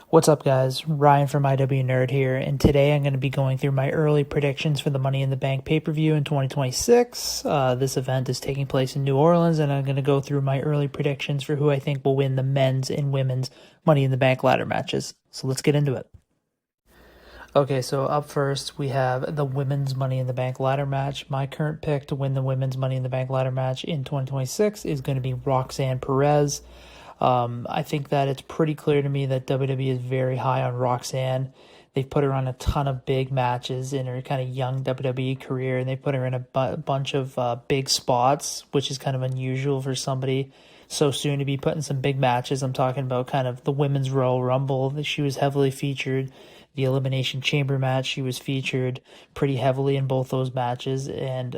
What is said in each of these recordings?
What's up, guys? Ryan from IW Nerd here, and today I'm going to be going through my early predictions for the Money in the Bank pay-per-view in 2026. This event is taking place in New Orleans, and I'm going to go through my early predictions for who I think will win the men's and women's Money in the Bank ladder matches. So let's get into it. Okay, so up first, we have the women's Money in the Bank ladder match. My current pick to win the women's Money in the Bank ladder match in 2026 is going to be Roxanne Perez. I think that it's pretty clear to me that WWE is very high on Roxanne. They've put her on a ton of big matches in her kind of young WWE career, and they put her in a bunch of big spots, which is kind of unusual for somebody so soon to be put in some big matches. I'm talking about kind of the Women's Royal Rumble that she was heavily featured. The Elimination Chamber match, she was featured pretty heavily in both those matches, and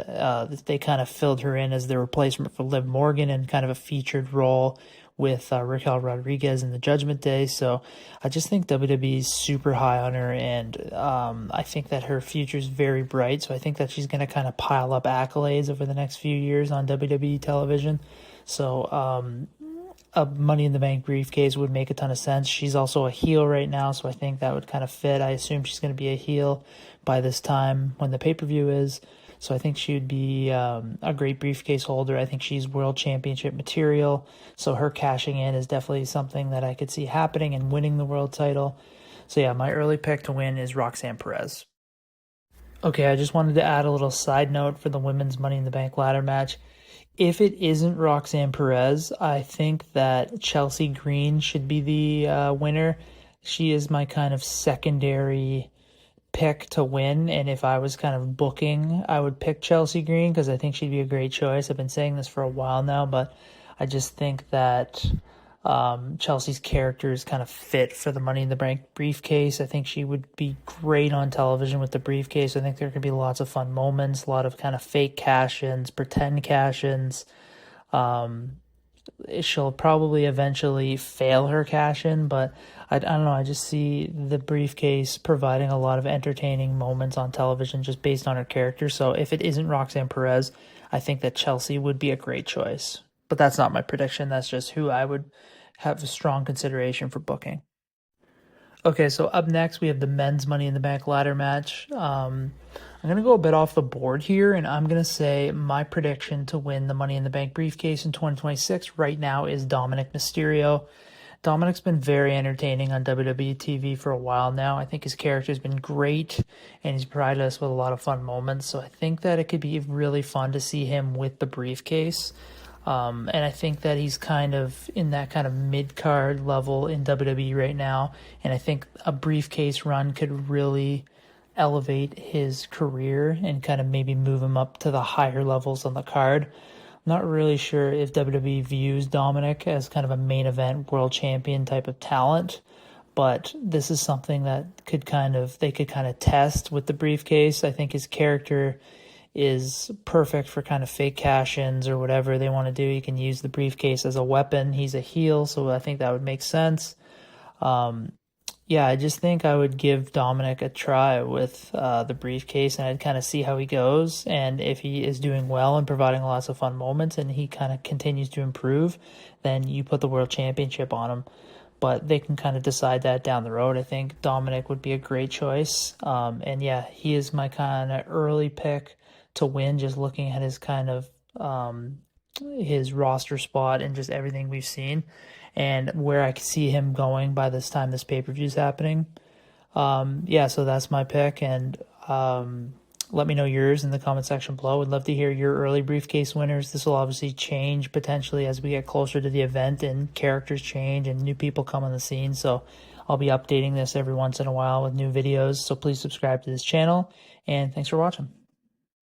they kind of filled her in as the replacement for Liv Morgan in kind of a featured role with Raquel Rodriguez in the Judgment Day. So I just think WWE is super high on her, and I think that her future is very bright. So I think that she's going to kind of pile up accolades over the next few years on WWE television. So a Money in the Bank briefcase would make a ton of sense. She's also a heel right now, so I think that would kind of fit. I assume she's going to be a heel by this time when the pay-per-view is. So I think she would be a great briefcase holder. I think she's world championship material. So her cashing in is definitely something that I could see happening and winning the world title. So yeah, my early pick to win is Roxanne Perez. Okay, I just wanted to add a little side note for the women's Money in the Bank ladder match. If it isn't Roxanne Perez, I think that Chelsea Green should be the winner. She is my kind of secondary pick to win, and if I was kind of booking, I would pick Chelsea Green because I think she'd be a great choice. I've been saying this for a while now, but I just think that Chelsea's character is kind of fit for the Money in the Bank briefcase. I think she would be great on television with the briefcase. I think there could be lots of fun moments, a lot of kind of fake cash-ins, pretend cash-ins. She'll probably eventually fail her cash-in, but I don't know. I just see the briefcase providing a lot of entertaining moments on television just based on her character. So if it isn't Roxanne Perez, I think that Chelsea would be a great choice. But that's not my prediction. That's just who I would have a strong consideration for booking. Okay, so up next we have the men's Money in the Bank ladder match. I'm going to go a bit off the board here, and I'm going to say my prediction to win the Money in the Bank briefcase in 2026 right now is Dominic Mysterio. Dominic's been very entertaining on WWE TV for a while now. I think his character's been great, and he's provided us with a lot of fun moments. So I think that it could be really fun to see him with the briefcase. And I think that he's kind of in that kind of mid-card level in WWE right now. And I think a briefcase run could really elevate his career and kind of maybe move him up to the higher levels on the card. I'm not really sure if WWE views Dominic as kind of a main event world champion type of talent, but this is something that they could kind of test with the briefcase. I think his character is perfect for kind of fake cash-ins or whatever they want to do. You can use the briefcase as a weapon. He's a heel, so I think that would make sense. I just think I would give Dominic a try with the briefcase, and I'd kind of see how he goes. And if he is doing well and providing lots of fun moments and he kind of continues to improve, then you put the world championship on him. But they can kind of decide that down the road. I think Dominic would be a great choice. He is my kind of early pick to win, just looking at his kind of his roster spot and just everything we've seen and where I can see him going by this time this pay-per-view is happening. So that's my pick, and let me know yours in the comment section below. Would love to hear your early briefcase winners. This will obviously change potentially as we get closer to the event and characters change and new people come on the scene. So I'll be updating this every once in a while with new videos. So please subscribe to this channel, and thanks for watching.